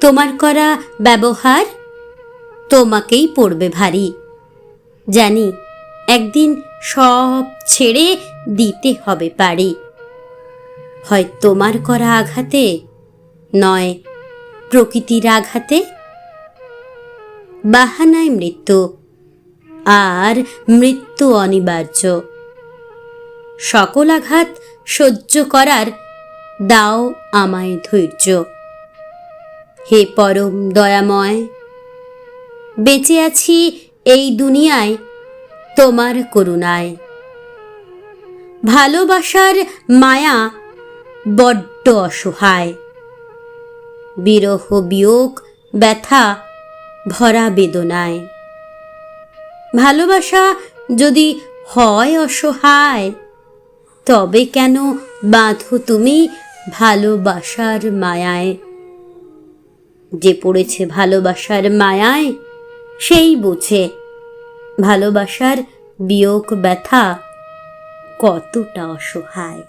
তোমার করা ব্যবহার তোমাকেই পড়বে ভারী। জানি একদিন সব ছেড়ে দিতে হবে পারি। হয় তোমার করা আঘাতে, নয় প্রকৃতির আঘাতে। বাহানায় মৃত্যু, আর মৃত্যু অনিবার্য। সকল আঘাত সহ্য করার দাও আমায় ধৈর্য। হে পরম দয়াময়, বেঁচে আছি এই দুনিয়ায় তোমার করুণায়। ভালোবাসার মায়া বড্ড অসহায়, বিরহ বিয়োগ ব্যথা ভরা বেদনায়। ভালোবাসা যদি হয় অসহায়, তবে কেন বাঁধো তুমি ভালোবাসার মায়ায়? যে পড়েছে ভালোবাসার মায়ায়, সেই বোঝে ভালোবাসার বিয়োগ ব্যথা কতটা অসহায়।